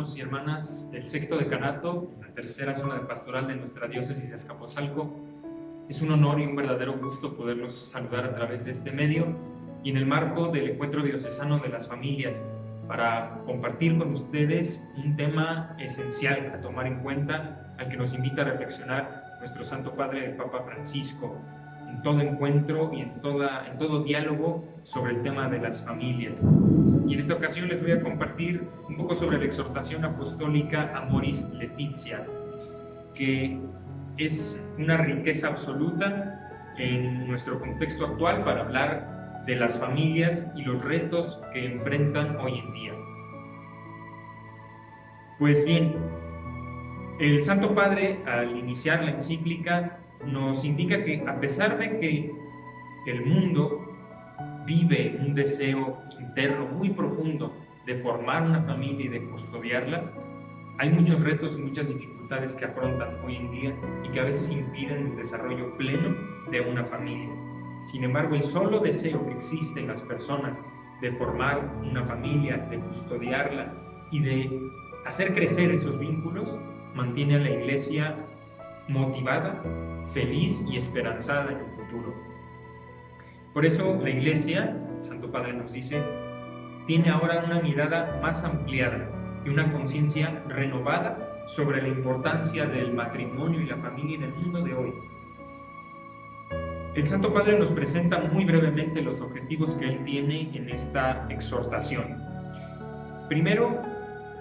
hermanos y hermanas del Sexto Decanato, la tercera zona de pastoral de nuestra diócesis de Azcapotzalco. Es un honor y un verdadero gusto poderlos saludar a través de este medio y en el marco del Encuentro Diocesano de las Familias, para compartir con ustedes un tema esencial a tomar en cuenta, al que nos invita a reflexionar nuestro Santo Padre, el Papa Francisco, en todo encuentro y en todo diálogo sobre el tema de las familias. Y en esta ocasión les voy a compartir un poco sobre la exhortación apostólica Amoris Laetitia, que es una riqueza absoluta en nuestro contexto actual para hablar de las familias y los retos que enfrentan hoy en día. Pues bien, el Santo Padre, al iniciar la encíclica, nos indica que a pesar de que el mundo vive un deseo interno muy profundo de formar una familia y de custodiarla, hay muchos retos y muchas dificultades que afrontan hoy en día y que a veces impiden el desarrollo pleno de una familia. Sin embargo, el solo deseo que existe en las personas de formar una familia, de custodiarla y de hacer crecer esos vínculos, mantiene a la Iglesia motivada, feliz y esperanzada en el futuro. Por eso la Iglesia, el Santo Padre nos dice, tiene ahora una mirada más ampliada y una conciencia renovada sobre la importancia del matrimonio y la familia en el mundo de hoy. El Santo Padre nos presenta muy brevemente los objetivos que él tiene en esta exhortación. Primero,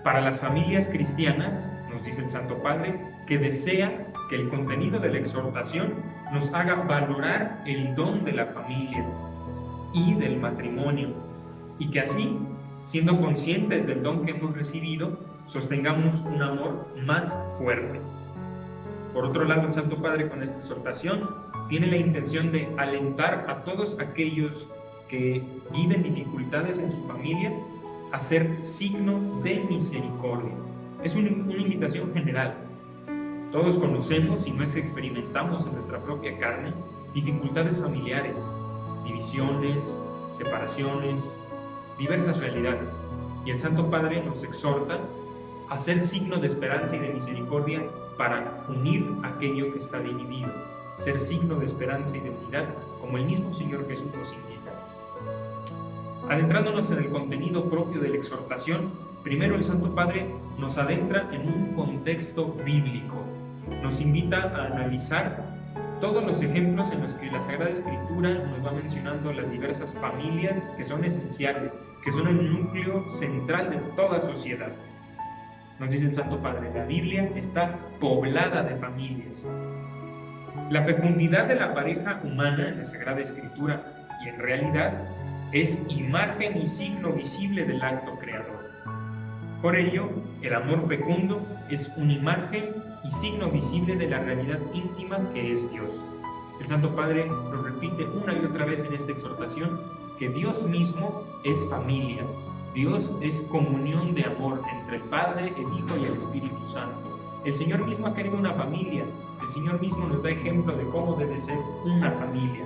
para las familias cristianas, nos dice el Santo Padre, que desea que el contenido de la exhortación nos haga valorar el don de la familia y del matrimonio, y que así, siendo conscientes del don que hemos recibido, sostengamos un amor más fuerte. Por otro lado, el Santo Padre con esta exhortación tiene la intención de alentar a todos aquellos que viven dificultades en su familia a ser signo de misericordia. Es una invitación general. Todos conocemos, y no es que experimentamos en nuestra propia carne, dificultades familiares, divisiones, separaciones, diversas realidades. Y el Santo Padre nos exhorta a ser signo de esperanza y de misericordia para unir aquello que está dividido, ser signo de esperanza y de unidad, como el mismo Señor Jesús nos indica. Adentrándonos en el contenido propio de la exhortación, primero el Santo Padre nos adentra en un contexto bíblico. Nos invita a analizar todos los ejemplos en los que la Sagrada Escritura nos va mencionando las diversas familias que son esenciales, que son el núcleo central de toda sociedad. Nos dice el Santo Padre, la Biblia está poblada de familias. La fecundidad de la pareja humana en la Sagrada Escritura y en realidad es imagen y signo visible del acto creador. Por ello, el amor fecundo es una imagen y signo visible de la realidad íntima que es Dios. El Santo Padre lo repite una y otra vez en esta exhortación, que Dios mismo es familia. Dios es comunión de amor entre el Padre, el Hijo y el Espíritu Santo. El Señor mismo ha querido una familia. El Señor mismo nos da ejemplo de cómo debe ser una familia.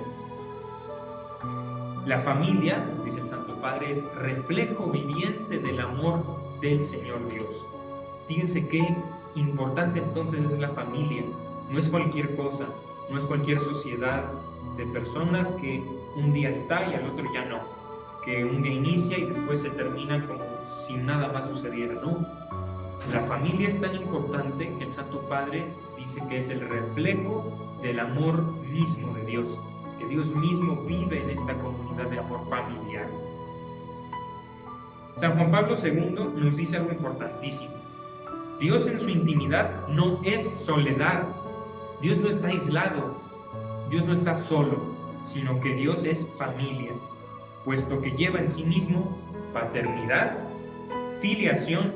La familia, dice el Santo Padre, es reflejo viviente del amor del Señor Dios. Fíjense qué importante entonces es la familia. No es cualquier cosa, no es cualquier sociedad de personas que un día está y al otro ya no, que un día inicia y después se termina como si nada más sucediera, ¿no? La familia es tan importante que el Santo Padre dice que es el reflejo del amor mismo de Dios, que Dios mismo vive en esta comunidad de amor familiar. San Juan Pablo II nos dice algo importantísimo. Dios en su intimidad no es soledad. Dios no está aislado. Dios no está solo, sino que Dios es familia, puesto que lleva en sí mismo paternidad, filiación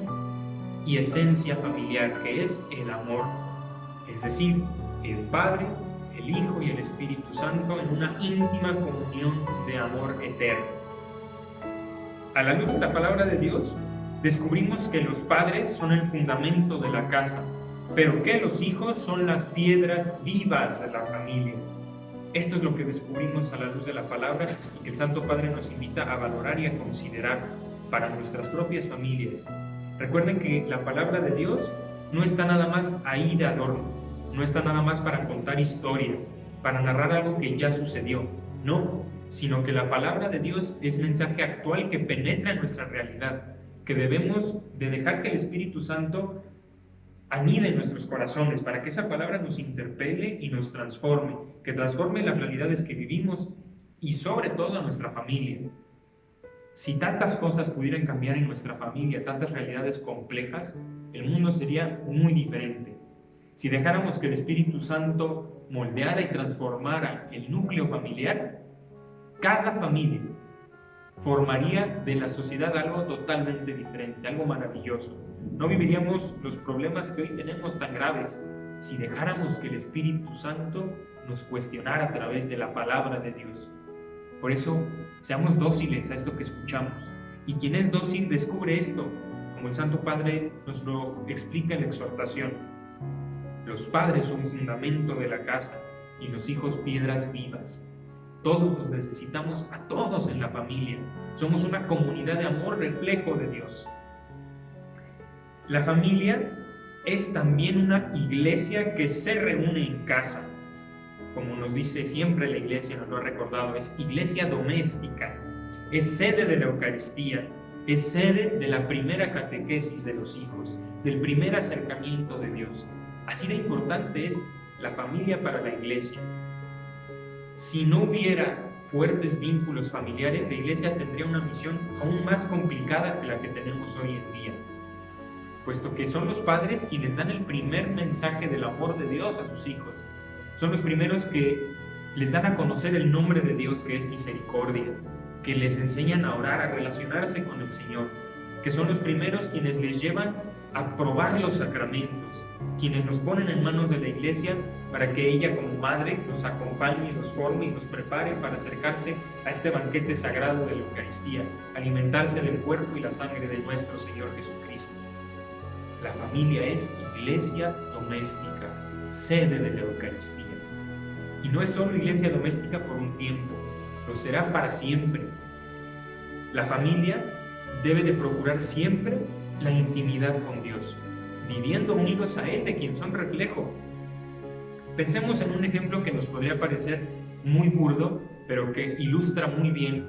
y esencia familiar, que es el amor. Es decir, el Padre, el Hijo y el Espíritu Santo en una íntima comunión de amor eterno. A la luz de la palabra de Dios, descubrimos que los padres son el fundamento de la casa, pero que los hijos son las piedras vivas de la familia. Esto es lo que descubrimos a la luz de la palabra y que el Santo Padre nos invita a valorar y a considerar para nuestras propias familias. Recuerden que la palabra de Dios no está nada más ahí de adorno, no está nada más para contar historias, para narrar algo que ya sucedió, no, sino que la palabra de Dios es mensaje actual que penetra en nuestra realidad, que debemos de dejar que el Espíritu Santo anide en nuestros corazones para que esa palabra nos interpele y nos transforme, que transforme las realidades que vivimos y sobre todo a nuestra familia. Si tantas cosas pudieran cambiar en nuestra familia, tantas realidades complejas, el mundo sería muy diferente. Si dejáramos que el Espíritu Santo moldeara y transformara el núcleo familiar, cada familia formaría de la sociedad algo totalmente diferente, algo maravilloso. No viviríamos los problemas que hoy tenemos tan graves si dejáramos que el Espíritu Santo nos cuestionara a través de la palabra de Dios. Por eso, seamos dóciles a esto que escuchamos. Y quien es dócil descubre esto, como el Santo Padre nos lo explica en la exhortación. Los padres son fundamento de la casa y los hijos piedras vivas. Todos los necesitamos a todos en la familia. Somos una comunidad de amor, reflejo de Dios. La familia es también una iglesia que se reúne en casa. Como nos dice siempre la iglesia, nos lo ha recordado, es iglesia doméstica, es sede de la Eucaristía, es sede de la primera catequesis de los hijos, del primer acercamiento de Dios. Así de importante es la familia para la iglesia. Si no hubiera fuertes vínculos familiares, la iglesia tendría una misión aún más complicada que la que tenemos hoy en día, puesto que son los padres quienes dan el primer mensaje del amor de Dios a sus hijos. Son los primeros que les dan a conocer el nombre de Dios, que es misericordia, que les enseñan a orar, a relacionarse con el Señor, que son los primeros quienes les llevan a probar los sacramentos, quienes los ponen en manos de la iglesia para que ella como madre los acompañe, los forme y los prepare para acercarse a este banquete sagrado de la Eucaristía, alimentarse del cuerpo y la sangre de nuestro Señor Jesucristo. La familia es iglesia doméstica, sede de la Eucaristía. Y no es solo iglesia doméstica por un tiempo, lo será para siempre. La familia debe de procurar siempre la intimidad con Dios, viviendo unidos a Él, de quien son reflejo. Pensemos en un ejemplo que nos podría parecer muy burdo, pero que ilustra muy bien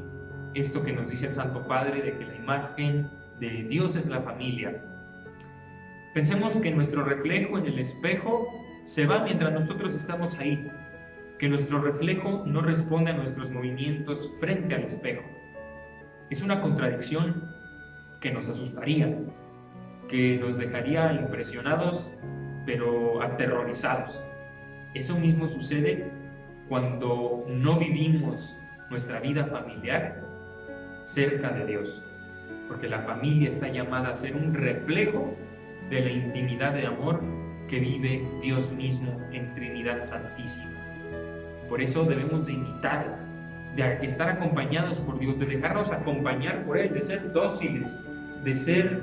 esto que nos dice el Santo Padre, de que la imagen de Dios es la familia. Pensemos que nuestro reflejo en el espejo se va mientras nosotros estamos ahí, que nuestro reflejo no responde a nuestros movimientos frente al espejo. Es una contradicción que nos asustaría, que nos dejaría impresionados, pero aterrorizados. Eso mismo sucede cuando no vivimos nuestra vida familiar cerca de Dios, porque la familia está llamada a ser un reflejo de la intimidad de amor que vive Dios mismo en Trinidad Santísima. Por eso debemos de imitar, de estar acompañados por Dios, de dejarnos acompañar por Él, de ser dóciles, de ser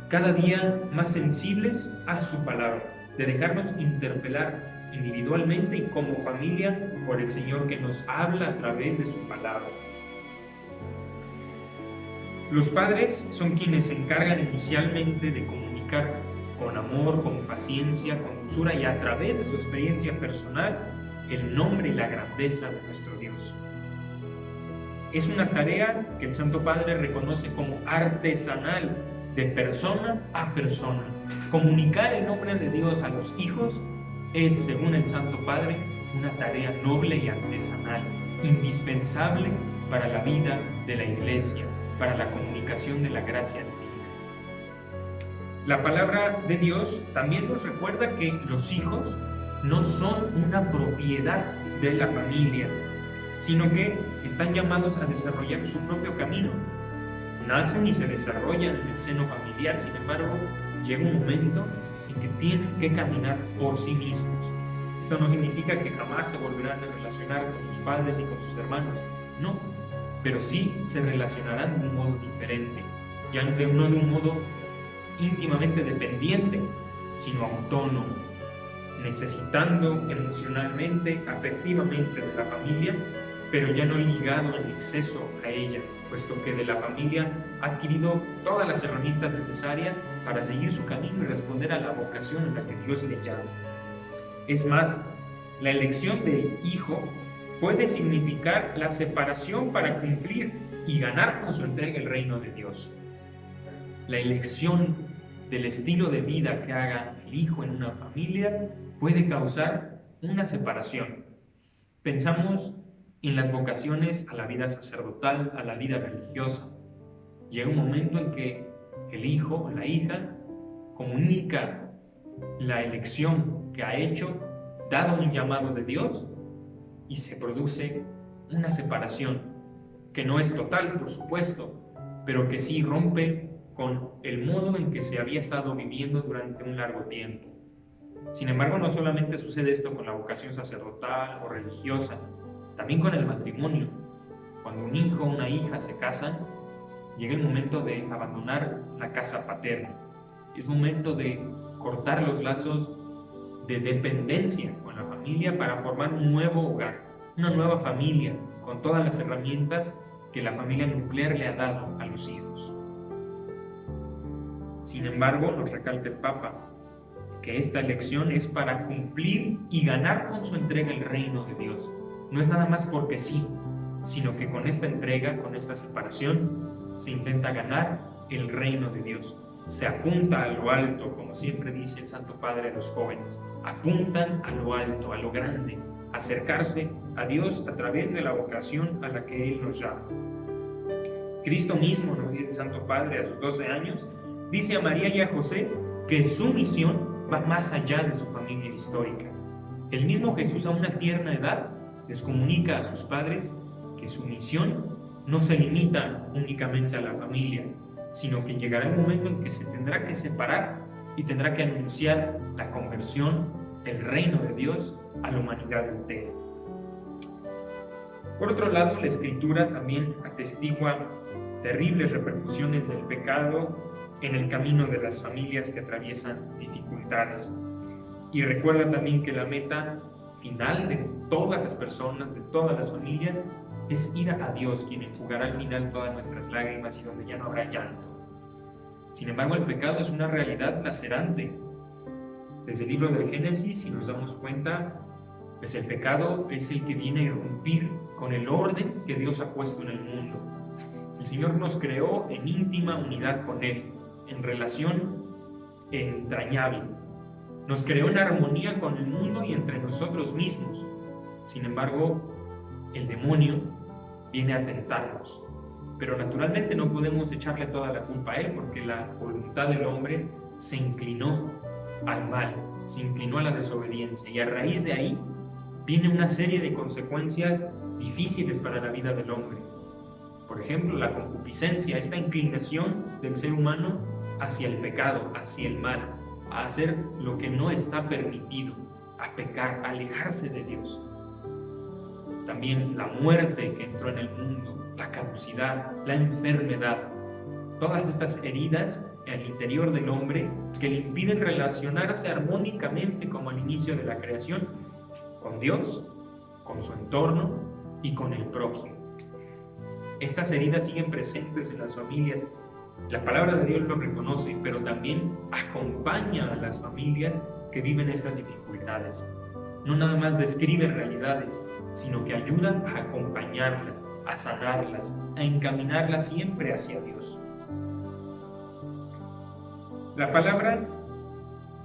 cada día más sensibles a su palabra, de dejarnos interpelar individualmente y como familia por el Señor que nos habla a través de su palabra. Los padres son quienes se encargan inicialmente de comunicar con amor, con paciencia, con dulzura y a través de su experiencia personal el nombre y la grandeza de nuestro Dios. Es una tarea que el Santo Padre reconoce como artesanal, de persona a persona. Comunicar el nombre de Dios a los hijos es, según el Santo Padre, una tarea noble y artesanal, indispensable para la vida de la Iglesia, para la comunicación de la gracia divina. La palabra de Dios también nos recuerda que los hijos no son una propiedad de la familia, sino que están llamados a desarrollar su propio camino. Nacen y se desarrollan en el seno familiar, sin embargo, llega un momento en que tienen que caminar por sí mismos. Esto no significa que jamás se volverán a relacionar con sus padres y con sus hermanos, no, pero sí se relacionarán de un modo diferente, ya no de un modo íntimamente dependiente, sino autónomo, necesitando emocionalmente, afectivamente de la familia pero ya no ligado en exceso a ella, puesto que de la familia ha adquirido todas las herramientas necesarias para seguir su camino y responder a la vocación en la que Dios le llama. Es más, la elección del hijo puede significar la separación para cumplir y ganar con su entrega el reino de Dios. La elección del estilo de vida que haga el hijo en una familia puede causar una separación. Pensamos en las vocaciones a la vida sacerdotal, a la vida religiosa. Llega un momento en que el hijo o la hija comunica la elección que ha hecho, dado un llamado de Dios, y se produce una separación, que no es total, por supuesto, pero que sí rompe con el modo en que se había estado viviendo durante un largo tiempo. Sin embargo, no solamente sucede esto con la vocación sacerdotal o religiosa, también con el matrimonio. Cuando un hijo o una hija se casan, llega el momento de abandonar la casa paterna. Es momento de cortar los lazos de dependencia con la familia para formar un nuevo hogar, una nueva familia, con todas las herramientas que la familia nuclear le ha dado a los hijos. Sin embargo, nos recalca el Papa que esta elección es para cumplir y ganar con su entrega el reino de Dios. No es nada más porque sí, sino que con esta entrega, con esta separación, se intenta ganar el reino de Dios. Se apunta a lo alto, como siempre dice el Santo Padre a los jóvenes. Apuntan a lo alto, a lo grande, acercarse a Dios a través de la vocación a la que Él nos llama. Cristo mismo, nos dice el Santo Padre a sus 12 años, dice a María y a José que su misión va más allá de su familia histórica. El mismo Jesús a una tierna edad les comunica a sus padres que su misión no se limita únicamente a la familia, sino que llegará el momento en que se tendrá que separar y tendrá que anunciar la conversión, el reino de Dios a la humanidad entera. Por otro lado, la Escritura también atestigua terribles repercusiones del pecado en el camino de las familias que atraviesan dificultades. Y recuerda también que la meta final de todas las personas, de todas las familias, es ir a Dios, quien enjugará al final todas nuestras lágrimas y donde ya no habrá llanto. Sin embargo, el pecado es una realidad lacerante. Desde el libro del Génesis, si nos damos cuenta, pues el pecado es el que viene a irrumpir con el orden que Dios ha puesto en el mundo. El Señor nos creó en íntima unidad con Él, en relación entrañable. Nos creó en armonía con el mundo y entre nosotros mismos. Sin embargo, el demonio viene a tentarnos. Pero naturalmente no podemos echarle toda la culpa a él, porque la voluntad del hombre se inclinó al mal, se inclinó a la desobediencia, y a raíz de ahí viene una serie de consecuencias difíciles para la vida del hombre. Por ejemplo, la concupiscencia, esta inclinación del ser humano hacia el pecado, hacia el mal, a hacer lo que no está permitido, a pecar, a alejarse de Dios. También la muerte que entró en el mundo, la caducidad, la enfermedad, todas estas heridas al interior del hombre que le impiden relacionarse armónicamente como al inicio de la creación con Dios, con su entorno y con el prójimo. Estas heridas siguen presentes en las familias. La palabra de Dios lo reconoce, pero también acompaña a las familias que viven estas dificultades. No nada más describe realidades, sino que ayuda a acompañarlas, a sanarlas, a encaminarlas siempre hacia Dios. La palabra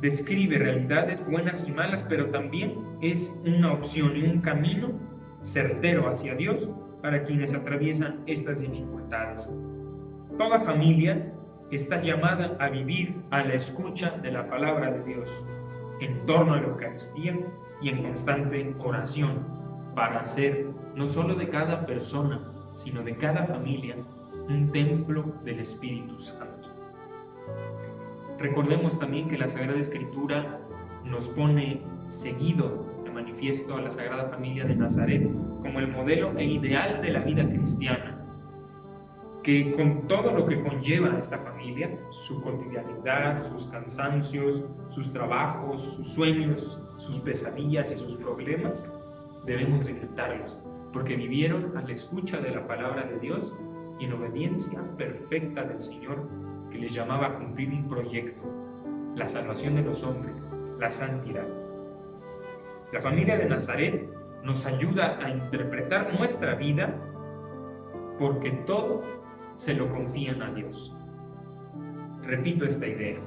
describe realidades buenas y malas, pero también es una opción y un camino certero hacia Dios para quienes atraviesan estas dificultades. Toda familia está llamada a vivir a la escucha de la palabra de Dios, en torno a la Eucaristía y en constante oración, para hacer no solo de cada persona, sino de cada familia un templo del Espíritu Santo. Recordemos también que la Sagrada Escritura nos pone seguido de manifiesto a la Sagrada Familia de Nazaret como el modelo e ideal de la vida cristiana, que con todo lo que conlleva esta familia, su cotidianidad, sus cansancios, sus trabajos, sus sueños, sus pesadillas y sus problemas, debemos de intentarlos, porque vivieron a la escucha de la palabra de Dios y en obediencia perfecta del Señor, que les llamaba a cumplir un proyecto, la salvación de los hombres, la santidad. La familia de Nazaret nos ayuda a interpretar nuestra vida porque todo se lo confían a Dios. Repito esta idea.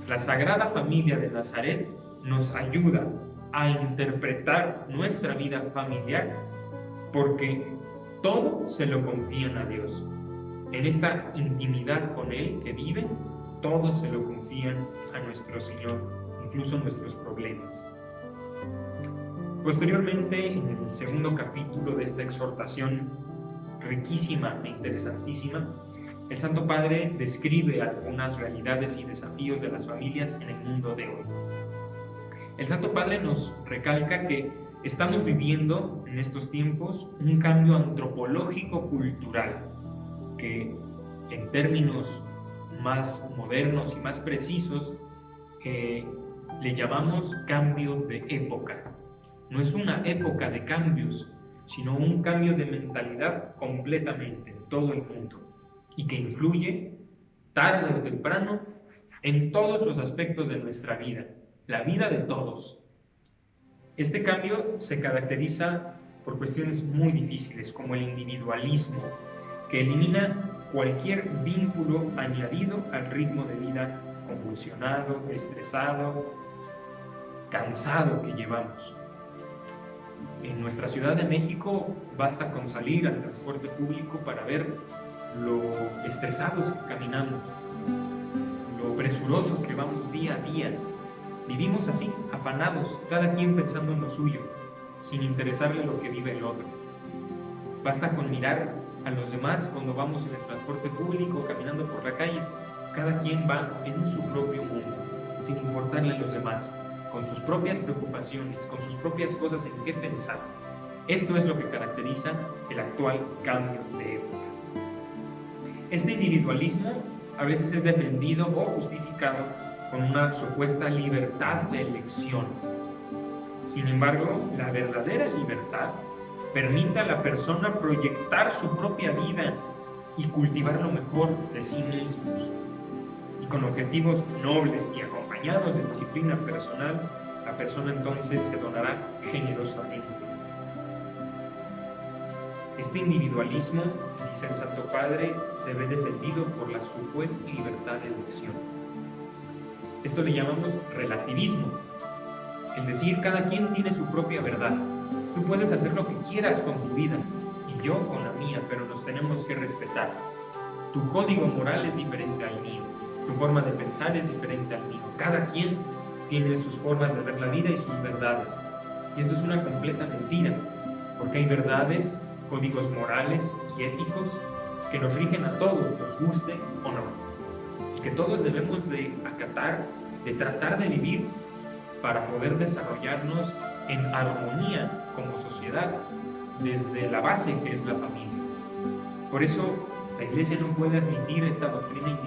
La Sagrada Familia de Nazaret nos ayuda a interpretar nuestra vida familiar porque todo se lo confían a Dios. En esta intimidad con Él que viven, todo se lo confían a nuestro Señor, incluso nuestros problemas. Posteriormente, en el segundo capítulo de esta exhortación riquísima e interesantísima, el Santo Padre describe algunas realidades y desafíos de las familias en el mundo de hoy. El Santo Padre nos recalca que estamos viviendo en estos tiempos un cambio antropológico-cultural que, en términos más modernos y más precisos, le llamamos cambio de época. No es una época de cambios, sino un cambio de mentalidad completamente en todo el mundo y que influye tarde o temprano en todos los aspectos de nuestra vida, la vida de todos. Este cambio se caracteriza por cuestiones muy difíciles, como el individualismo, que elimina cualquier vínculo añadido al ritmo de vida convulsionado, estresado, cansado que llevamos. En nuestra Ciudad de México basta con salir al transporte público para ver lo estresados que caminamos, lo presurosos que vamos día a día. Vivimos así, afanados, cada quien pensando en lo suyo, sin interesarle lo que vive el otro. Basta con mirar a los demás cuando vamos en el transporte público, caminando por la calle. Cada quien va en su propio mundo, sin importarle a los demás, con sus propias preocupaciones, con sus propias cosas en qué pensar. Esto es lo que caracteriza el actual cambio de época. Este individualismo a veces es defendido o justificado con una supuesta libertad de elección. Sin embargo, la verdadera libertad permite a la persona proyectar su propia vida y cultivar lo mejor de sí mismos. Y con objetivos nobles y acompañados de disciplina personal, la persona entonces se donará generosamente. Este individualismo, dice el Santo Padre, se ve defendido por la supuesta libertad de elección. Esto le llamamos relativismo, es decir, cada quien tiene su propia verdad. Tú puedes hacer lo que quieras con tu vida y yo con la mía, pero nos tenemos que respetar. Tu código moral es diferente al mío, tu forma de pensar es diferente al mío. Cada quien tiene sus formas de ver la vida y sus verdades. Y esto es una completa mentira, porque hay verdades, códigos morales y éticos que nos rigen a todos, nos guste o no, y que todos debemos de acatar, de tratar de vivir para poder desarrollarnos en armonía como sociedad desde la base que es la familia. Por eso la Iglesia no puede admitir esta doctrina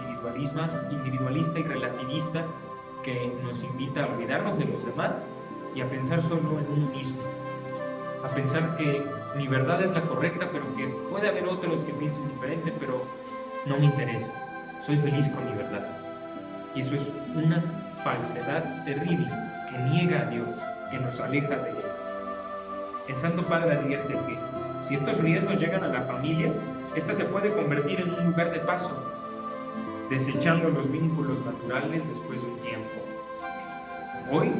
individualista y relativista que nos invita a olvidarnos de los demás y a pensar solo en uno mismo, a pensar que mi verdad es la correcta, pero que puede haber otros que piensen diferente, pero no me interesa, soy feliz con mi verdad. Y eso es una falsedad terrible que niega a Dios, que nos aleja de Él. El Santo Padre advierte que si estos riesgos llegan a la familia, esta se puede convertir en un lugar de paso, desechando los vínculos naturales después de un tiempo. Hoy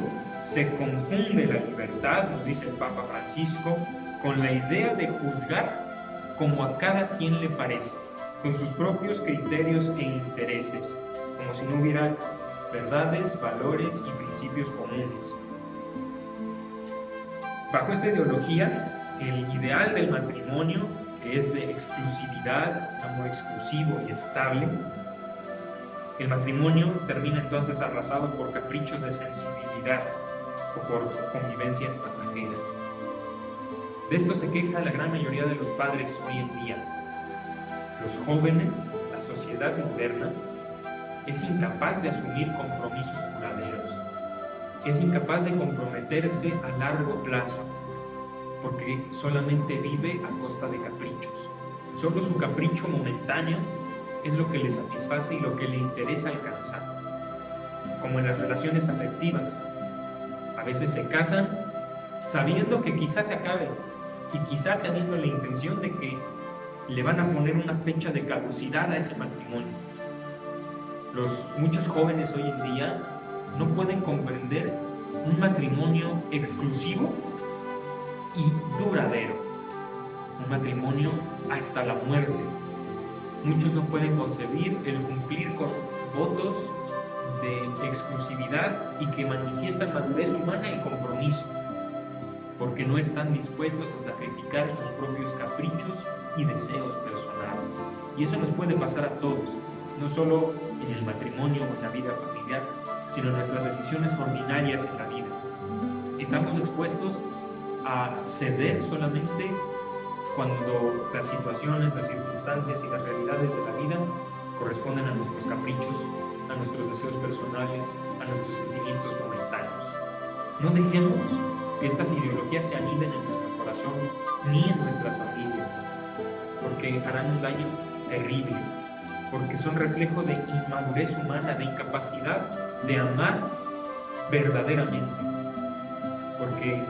se confunde la libertad, nos dice el Papa Francisco, con la idea de juzgar como a cada quien le parece, con sus propios criterios e intereses, como si no hubiera verdades, valores y principios comunes. Bajo esta ideología, el ideal del matrimonio, que es de exclusividad, amor exclusivo y estable, el matrimonio termina entonces arrasado por caprichos de sensibilidad o por convivencias pasajeras. De esto se queja la gran mayoría de los padres hoy en día. Los jóvenes, la sociedad moderna, es incapaz de asumir compromisos duraderos, es incapaz de comprometerse a largo plazo. porque solamente vive a costa de caprichos. Solo su capricho momentáneo es lo que le satisface y lo que le interesa alcanzar. Como en las relaciones afectivas, a veces se casan sabiendo que quizás se acabe y quizá teniendo la intención de que le van a poner una fecha de caducidad a ese matrimonio. Muchos jóvenes hoy en día no pueden comprender un matrimonio exclusivo y duradero, un matrimonio hasta la muerte. Muchos no pueden concebir el cumplir con votos de exclusividad y que manifiestan madurez humana y compromiso, porque no están dispuestos a sacrificar sus propios caprichos y deseos personales. Y eso nos puede pasar a todos, no solo en el matrimonio o en la vida familiar, sino en nuestras decisiones ordinarias en la vida. Estamos expuestos a ceder solamente cuando las situaciones, las circunstancias y las realidades de la vida corresponden a nuestros caprichos, a nuestros deseos personales, a nuestros sentimientos momentáneos. No dejemos que estas ideologías se aniden en nuestro corazón ni en nuestras familias, porque harán un daño terrible, porque son reflejo de inmadurez humana, de incapacidad de amar verdaderamente, porque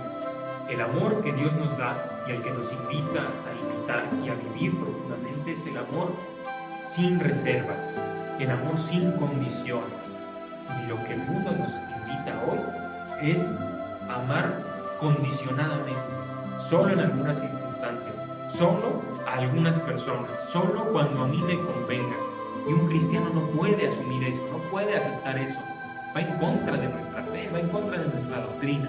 el amor que Dios nos da y al que nos invita a imitar y a vivir profundamente es el amor sin reservas, el amor sin condiciones. Y lo que el mundo nos invita hoy es amar condicionadamente, solo en algunas circunstancias, solo a algunas personas, solo cuando a mí me convenga. Y un cristiano no puede asumir eso, no puede aceptar eso. Va en contra de nuestra fe, va en contra de nuestra doctrina.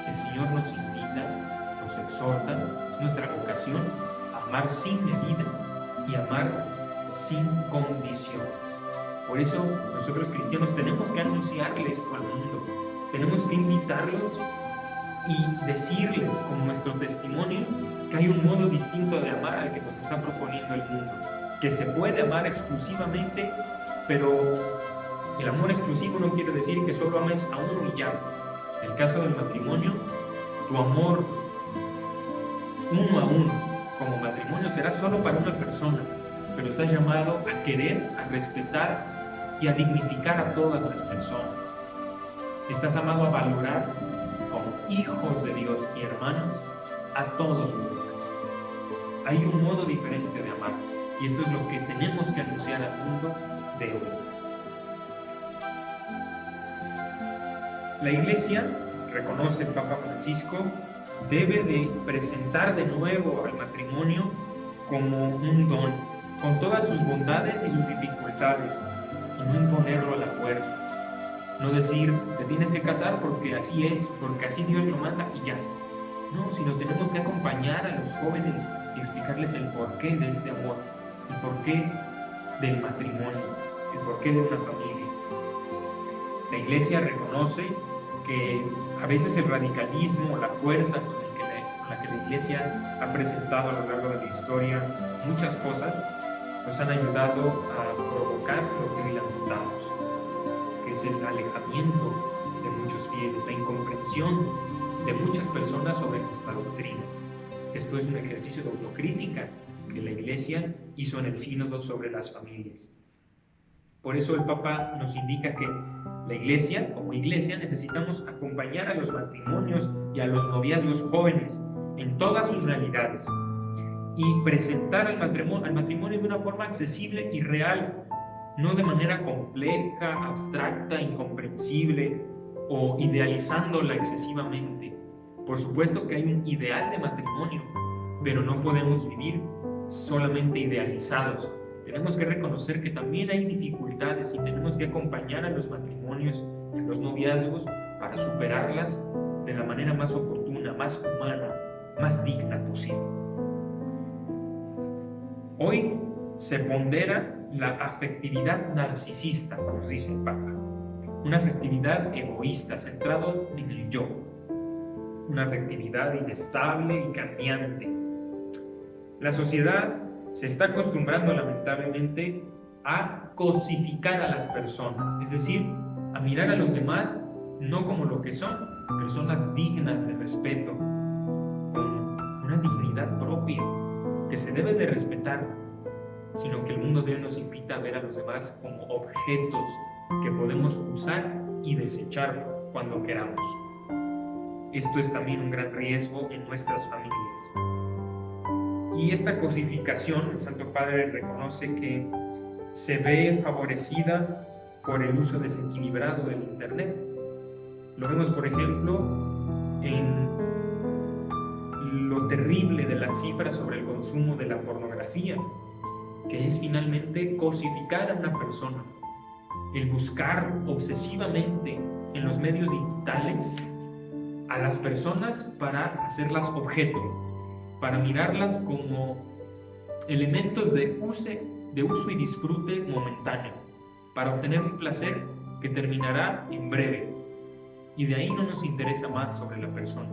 El Señor nos invita, nos exhorta, es nuestra vocación, a amar sin medida y amar sin condiciones. Por eso nosotros cristianos tenemos que anunciarles al mundo, tenemos que invitarlos y decirles con nuestro testimonio que hay un modo distinto de amar al que nos está proponiendo el mundo, que se puede amar exclusivamente, pero el amor exclusivo no quiere decir que solo ames a uno y ya. En el caso del matrimonio, tu amor uno a uno como matrimonio será solo para una persona, pero estás llamado a querer, a respetar y a dignificar a todas las personas. Estás llamado a valorar como hijos de Dios y hermanos a todos los demás. Hay un modo diferente de amar y esto es lo que tenemos que anunciar al mundo de hoy. La Iglesia, reconoce el Papa Francisco, debe de presentar de nuevo al matrimonio como un don, con todas sus bondades y sus dificultades, y no imponerlo a la fuerza. No decir, te tienes que casar porque así es, porque así Dios lo manda y ya. No, sino tenemos que acompañar a los jóvenes y explicarles el porqué de este amor, el porqué del matrimonio, el porqué de una familia. La Iglesia reconoce que a veces el radicalismo, la fuerza con la que la Iglesia ha presentado a lo largo de la historia muchas cosas, nos han ayudado a provocar lo que hoy lamentamos, que es el alejamiento de muchos fieles, la incomprensión de muchas personas sobre nuestra doctrina. Esto es un ejercicio de autocrítica que la Iglesia hizo en el sínodo sobre las familias. Por eso el Papa nos indica que la Iglesia, como Iglesia, necesitamos acompañar a los matrimonios y a los noviazgos jóvenes en todas sus realidades y presentar al matrimonio de una forma accesible y real, no de manera compleja, abstracta, incomprensible o idealizándola excesivamente. Por supuesto que hay un ideal de matrimonio, pero no podemos vivir solamente idealizados. Tenemos que reconocer que también hay dificultades y tenemos que acompañar a los matrimonios, a los noviazgos, para superarlas de la manera más oportuna, más humana, más digna posible. Hoy se pondera la afectividad narcisista, nos dice el Papa, una afectividad egoísta, centrada en el yo, una afectividad inestable y cambiante. La sociedad se está acostumbrando lamentablemente a cosificar a las personas, es decir, a mirar a los demás no como lo que son, personas dignas de respeto, con dignidad propia que se debe de respetar, sino que el mundo de hoy nos invita a ver a los demás como objetos que podemos usar y desechar cuando queramos. Esto es también un gran riesgo en nuestras familias. Y esta cosificación, el Santo Padre reconoce que se ve favorecida por el uso desequilibrado del Internet. Lo vemos, por ejemplo, en lo terrible de las cifras sobre el consumo de la pornografía, que es finalmente cosificar a una persona, el buscar obsesivamente en los medios digitales a las personas para hacerlas objeto, para mirarlas como elementos de uso y disfrute momentáneo, para obtener un placer que terminará en breve. Y de ahí no nos interesa más sobre la persona.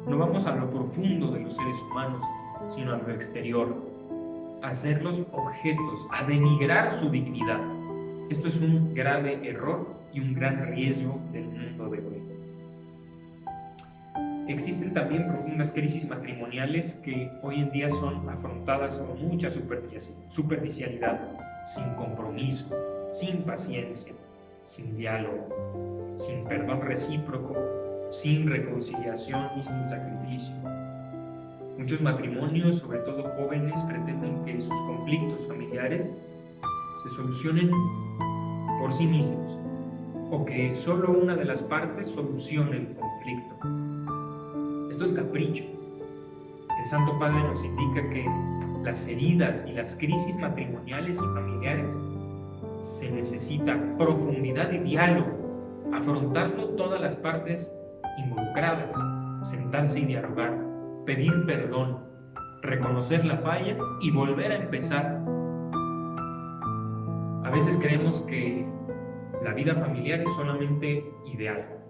No vamos a lo profundo de los seres humanos, sino a lo exterior, a hacerlos objetos, a denigrar su dignidad. Esto es un grave error y un gran riesgo del mundo de hoy. Existen también profundas crisis matrimoniales que hoy en día son afrontadas con mucha superficialidad, sin compromiso, sin paciencia, sin diálogo, sin perdón recíproco, sin reconciliación y sin sacrificio. Muchos matrimonios, sobre todo jóvenes, pretenden que sus conflictos familiares se solucionen por sí mismos o que solo una de las partes solucione el conflicto. Esto es capricho. El Santo Padre nos indica que las heridas y las crisis matrimoniales y familiares se necesita profundidad y diálogo, afrontarlo todas las partes involucradas, sentarse y dialogar, pedir perdón, reconocer la falla y volver a empezar. A veces creemos que la vida familiar es solamente ideal,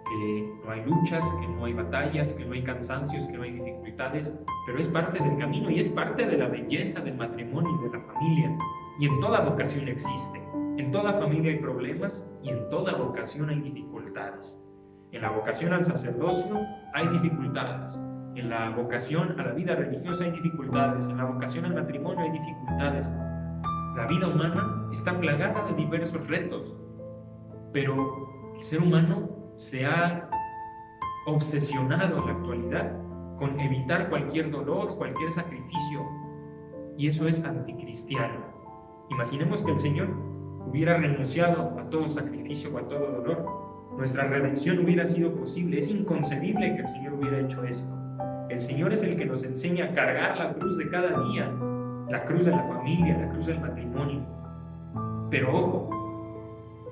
que no hay luchas, que no hay batallas, que no hay cansancios, que no hay dificultades, pero es parte del camino y es parte de la belleza del matrimonio y de la familia. Y en toda vocación existe, en toda familia hay problemas y en toda vocación hay dificultades. En la vocación al sacerdocio hay dificultades, en la vocación a la vida religiosa hay dificultades, en la vocación al matrimonio hay dificultades. La vida humana está plagada de diversos retos, pero el ser humano se ha obsesionado en la actualidad con evitar cualquier dolor, cualquier sacrificio, y eso es anticristiano. Imaginemos que el Señor hubiera renunciado a todo sacrificio o a todo dolor. Nuestra redención hubiera sido posible. Es inconcebible que el Señor hubiera hecho esto. El Señor es el que nos enseña a cargar la cruz de cada día, la cruz de la familia, la cruz del matrimonio. Pero ojo,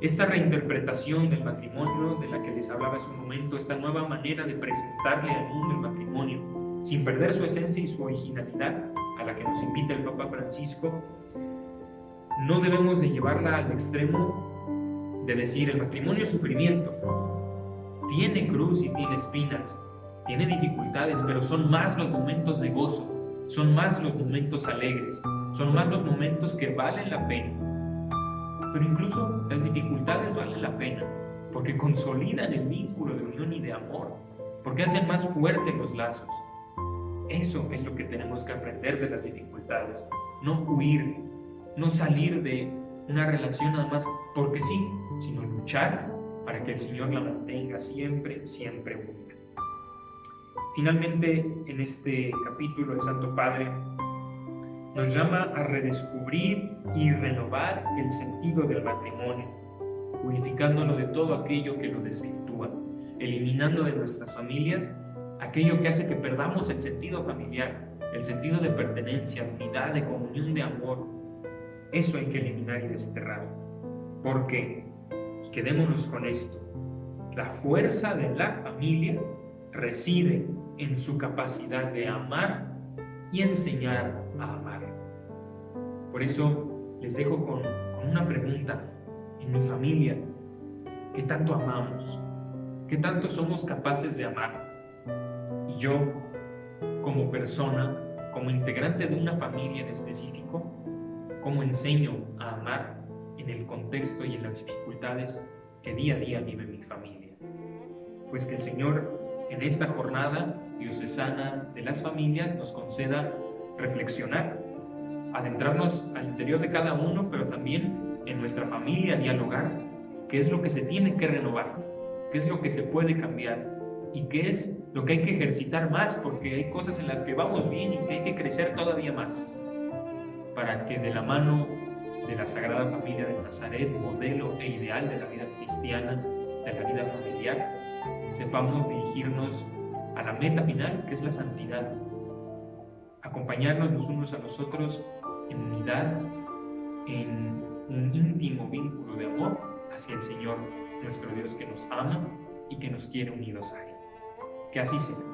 esta reinterpretación del matrimonio de la que les hablaba hace un momento, esta nueva manera de presentarle al mundo el matrimonio, sin perder su esencia y su originalidad, a la que nos invita el Papa Francisco, no debemos de llevarla al extremo de decir el matrimonio es sufrimiento. Tiene cruz y tiene espinas, tiene dificultades, pero son más los momentos de gozo, son más los momentos alegres, son más los momentos que valen la pena. Pero incluso las dificultades valen la pena, porque consolidan el vínculo de unión y de amor, porque hacen más fuertes los lazos. Eso es lo que tenemos que aprender de las dificultades, no huir, no salir de una relación nada más porque sí, sino luchar para que el Señor la mantenga siempre, siempre unida. Finalmente, en este capítulo el Santo Padre nos llama a redescubrir y renovar el sentido del matrimonio, purificándolo de todo aquello que lo desvirtúa, eliminando de nuestras familias aquello que hace que perdamos el sentido familiar, el sentido de pertenencia, de unidad, de comunión, de amor. Eso hay que eliminar y desterrar. ¿Por qué? Y quedémonos con esto. La fuerza de la familia reside en su capacidad de amar y enseñar a amar. Por eso les dejo con una pregunta. En mi familia, ¿qué tanto amamos? ¿Qué tanto somos capaces de amar? Y yo, como persona, como integrante de una familia en específico, ¿cómo enseño a amar en el contexto y en las dificultades que día a día vive mi familia? Pues que el Señor en esta jornada diocesana de las familias nos conceda reflexionar, adentrarnos al interior de cada uno, pero también en nuestra familia, dialogar qué es lo que se tiene que renovar, qué es lo que se puede cambiar y qué es lo que hay que ejercitar más, porque hay cosas en las que vamos bien y que hay que crecer todavía más, para que de la mano de la Sagrada Familia de Nazaret, modelo e ideal de la vida cristiana, de la vida familiar, sepamos dirigirnos a la meta final, que es la santidad, acompañarnos los unos a los otros en unidad, en un íntimo vínculo de amor hacia el Señor, nuestro Dios, que nos ama y que nos quiere unidos a Él. Que así sea.